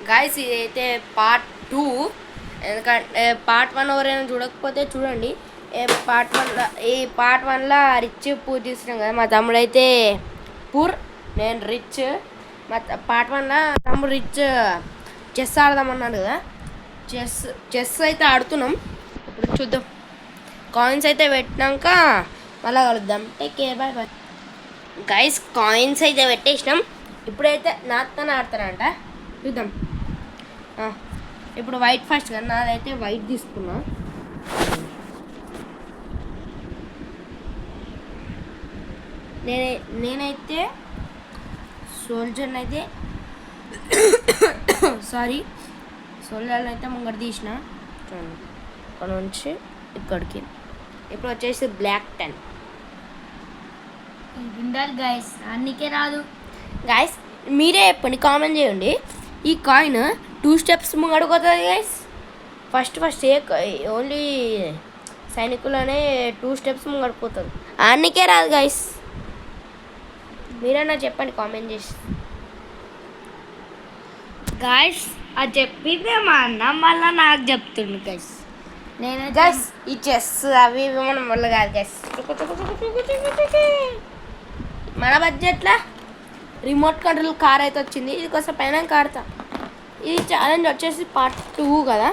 Guys ఇదైతే part 2. ఎందుకంటే part 1 ఎవరైనా చూడకపోతే చూడండి. పార్ట్ 1లో రిచ్ పూర్ తీసుకున్నాం కదా. మా తమ్ముడైతే పూర్, నేను రిచ్. పార్ట్ 1లో తమ్ముడు రిచ్ చెస్ ఆడదామన్నాడు కదా. చెస్ అయితే ఆడుతున్నాం. ఇప్పుడు చూద్దాం. కాయిన్స్ అయితే పెట్టినాక మళ్ళీ కలుద్దాం. Take care, bye bye. Guys coins అయితే పెట్టేసినాం. ఇప్పుడైతే నాతోనే ఆడతానంట, చూద్దాం. ఇప్పుడు వైట్ ఫస్ట్ కదా, నాదైతే వైట్ తీసుకున్నా. నేనైతే సోల్జర్ని అయితే సోల్జర్ని అయితే ముంగట తీసిన. ఇక్కడ నుంచి ఇక్కడికి. ఇప్పుడు వచ్చేసి బ్లాక్ 10 ఉండాలి గైస్, అన్నికే రాదు. గైస్ మీరే చెప్పండి, కామెంట్ చేయండి. ఈ కాయిన్ 2 స్టెప్స్ ముంగడుకోతుంది గైస్. ఫస్ట్ ఓన్లీ సైనికులనే 2 స్టెప్స్ ముంగడిపోతుంది. అన్నికే రాదు గైస్. మీరన్నా చెప్పండి కామెంట్ చేసి. గైస్ అది చెప్పిందే మా అన్న మళ్ళీ నాకు చెప్తుండు గైస్. నేను గైస్ ఈ చెస్ అవి ఇవి మనం వల్ల కాదు గైస్. మన బడ్జెట్లో రిమోట్ కంట్రోల్ కార్ అయితే వచ్చింది. ఇది కోసం పైన ఆడతా. ఇది ఛాలెంజ్ వచ్చేసి పార్ట్ 2 కదా.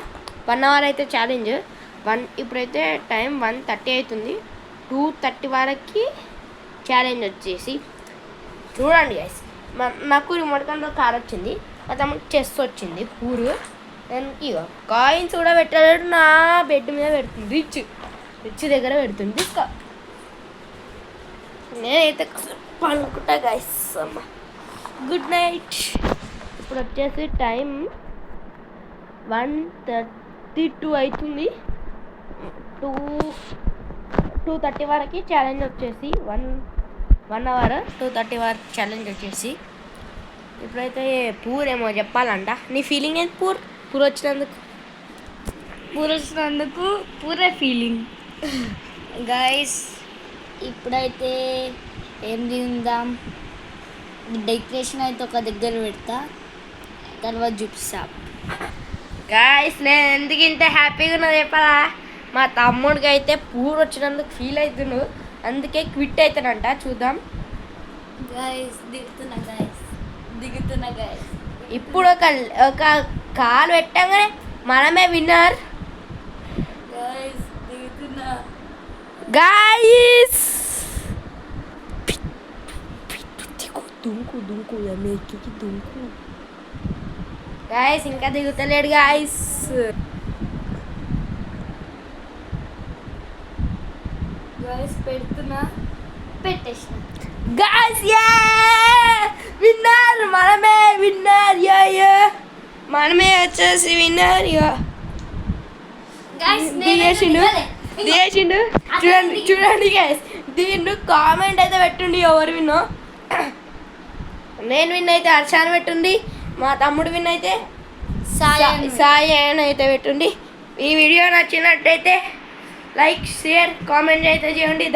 1 అవర్ అయితే ఛాలెంజ్. ఇప్పుడైతే టైం 1:30 అవుతుంది. 2:30 వరకు ఛాలెంజ్ వచ్చేసి చూడండి గైస్. నాకు రిమోట్ కంట్రోల్ కార్ వచ్చింది, మా తమ్ముడు చెస్ వచ్చింది పూరు. దానికి కాయిన్స్ కూడా పెట్టాడు. నా బెడ్ మీద పెడుతుంది. రిచ్ దగ్గర పెడుతుంది. తీసుకో. నేనైతే పనుకుంటా గైస్. అమ్మ గుడ్ నైట్. ఇప్పుడు వచ్చేసి టైం 1:32 అవుతుంది. 2:30 వరకు ఛాలెంజ్ వచ్చేసి 1 అవర్ 2:30 వరకు ఛాలెంజ్ వచ్చేసి. ఇప్పుడైతే పూరేమో చెప్పాలంట. నీ ఫీలింగ్ ఏంటి పూర్ వచ్చినందుకు? పూరే ఫీలింగ్ గైస్. ఇప్పుడైతే ఏం తిందాం? డెకరేషన్ అయితే ఒక దగ్గర పెడతా, తర్వాత చూపిస్తా. గైస్ నేను ఎందుకు ఇంత హ్యాపీగా ఉన్నా చెప్పాలా? మా తమ్ముడికి అయితే పూర్ వచ్చినందుకు ఫీల్ అవుతున్నాడు. అందుకే క్విట్ అవుతానంట. చూద్దాం గైస్. దిగుతున్నా గైస్. ఇప్పుడు ఒక కాల్ పెట్టగానే మనమే విన్నర్ గైస్. దిగుతున్నా గైస్. దుంకు గైస్. ఇంకా దిగుతలేడు గైస్. పెడుతున్నా, పెట్టేసిన గైస్. విన్నర్ మనమే. విన్నర్ మనమే వచ్చేసి విన్నర్. దిగేసిండు. చూడండి గైస్. దీన్ని కామెంట్ అయితే పెట్టండి ఎవరు విన్నో. నేను విన్ అయితే హర్షాన్ పెట్టుండి. మా తమ్ముడు విన్ అయితే సాయి అని అయితే పెట్టుండి. ఈ వీడియో నచ్చినట్టయితే లైక్ షేర్ కామెంట్ అయితే చేయండి.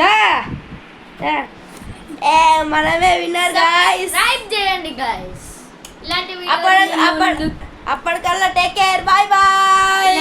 మనమే విన్నర్ గైస్. లైక్ చేయండి గైస్. ఇలాంటి అప్పటికల్లా టేక్ కేర్, బాయ్ బాయ్.